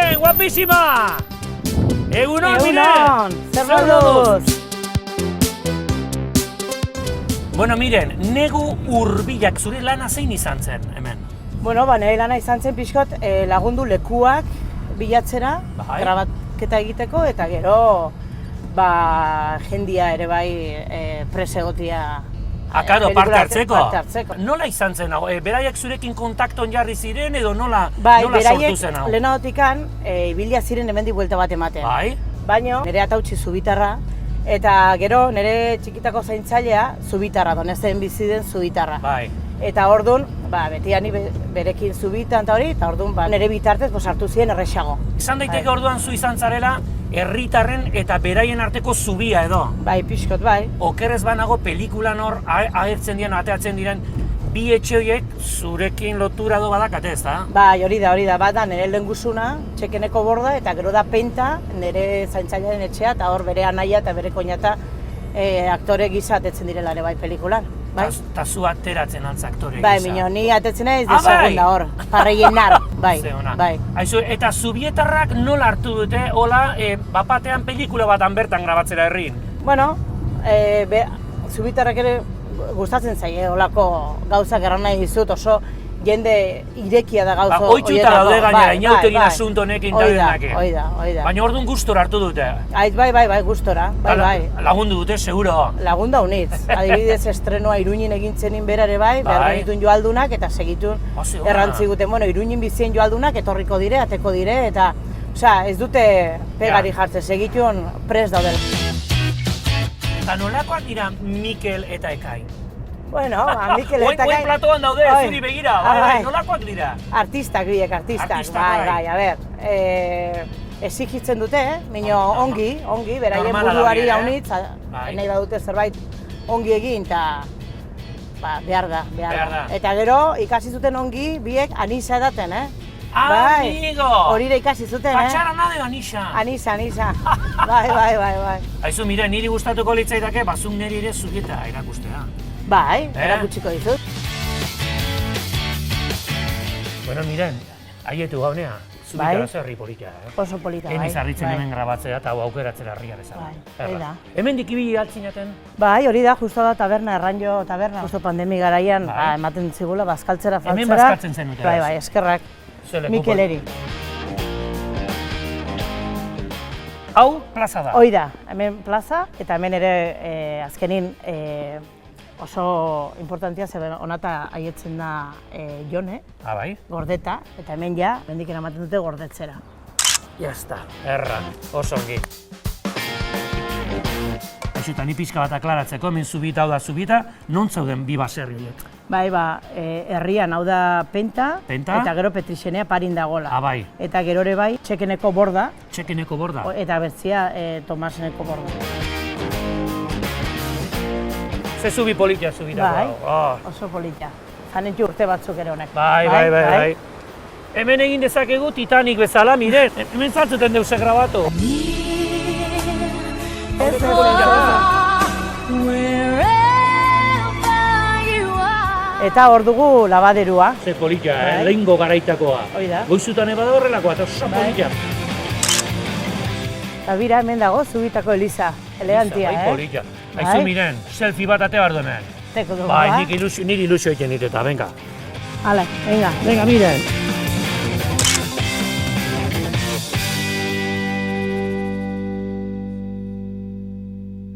Miren, guapísima! Egunon, Miren! Egunon, zer moduz? Bueno, Miren, negu hurbilak zure lana zein izan zen, hemen? Bueno, nire lana izan zen pixkot lagundu lekuak bilatzera, Bai. grabaketa egiteko, eta gero jendia ere bai presegotia Akaro, parte hartzeko? Parte hartzeko. Nola izan zen hau? Beraiek zurekin kontakton jarri ziren edo nola sortu beraiek zen hau? lehenagotikan ibilia ziren hemendik buelta bat ematen. Bai? Baina nire atautsi zubitarra, eta gero nire txikitako zaintzailea zubitarra, donezen bizi den zubitarra. Bai. Eta orduan, beti ani berekin zubitan eta hori, eta orduan nire bitartez hartu ziren erresago. Izan daiteke orduan zu izan zarela, herritarren eta beraien arteko zubia edo. Bai, pixkot, bai. Okerrez banago pelikulan hor agertzen diren, ateatzen diren, bi etxe horiek zurekin lotura do badakate, ez da? Bai, hori da, bada nire lehengusuna, txekeneko borda, eta gero da penta, nire zaintzailaren etxea, eta hor bere anaia eta bere koinata aktore gisa atetzen direla ere bai pelikulan. Bai? Ta zu ateratzen altz aktore Bai, gisa. mino, ni atetzen naiz bai! segunda hor, para rellenar, bai, Ze ona. bai. Aizu, eta zubietarrak nola hartu dute, hola, bapatean pelikula batan bertan grabatzera herrin? Bueno, zubitarrak ere gustatzen zaie olako gauzak erran nahi dizut, oso jende irekia da gauza Oituta daude gainera, inauterin asunto honekin daudenak. Hoi da. Baina orduan gustora hartu dute. Bai, gustora, bai. Lagundu dute, seguro. Lagunda unitz. Adibidez, estrenoa Iruñin egin zenin bera ere bai, behar genituen joaldunak, eta segitun errantzi guten, Iruñin bizien joaldunak etorriko dire, ateko dire, eta ez dute pegari jartzen, segitun prest daudela. Eta nolakoak dira Mikel eta Ekain? Bueno, Mikel eta Ekain... Oin platoan daude, zuri begira, nolakoak dira? Artistak, bai, a ber, exigitzen dute, mino ongi, beraien buruari haunitz, nahi badute zerbait ongi egin, eta behar da. Eta gero, ikasi zuten ongi, biek anisa edaten, Amigo! Horire ikasi zuten, Patxara nade anisa! Anisa. Bai. Aizu, mire, niri gustatuko litzaidake, bazuk niri ere zubieta erakustea. Bai, erakutsiko dizut. Bueno, miren, haietu gaunea, zubieta oso herri polita, Oso polita, bai. Eniz harritzen hemen grabatzea eta hau harria bezala. Bai, hori da. Hemen dikibili altzinaten? Bai, hori da, justo da taberna, erranjo taberna. Justo pandemi garaian, ematen zigula, bazkaltzera, faltzera. Hemen bazkaltzen zen dute. Bai, eskerrak. Mikeleri. Hau plaza da? Hoi da, hemen plaza, eta hemen ere azkenin oso importantia, zeben onata haietzen da Jone, bai? Gordeta, eta hemen ja, hemendik eramaten dute gordetzera. Jazta, erra, oso ongi. Eta ni pixka bat aklaratzeko, hemen zubita hau da zubita, non zauden bi baserri horiek? Bai, herrian hau da Penta, eta gero Petrixenea parin dagola. Bai. Eta gero ere bai, Txekeneko borda. Txekeneko borda? Eta bertzia Tomaseneko borda. Ze zubi politia zubitako. Bai, oso politia. Zanetxu urte batzuk ere honek. Bai. Hemen egin dezakegu Titanic bezala, miren, hemen zartzuten deuze grabatu. Eta hor dugu labaderua. Ze politia, lehengo garaitakoa. Hoi da. Goizutan eba da horrelakoa, eta oso politia. Eta bira hemen dago, Zubitako Eliza. Elegantia, Bai, politia. Aizu miren, selfie bat ate bardonen. Teko dugu, Bai, niri ilusio egiten dit eta, venga. Hala, venga. Venga, miren.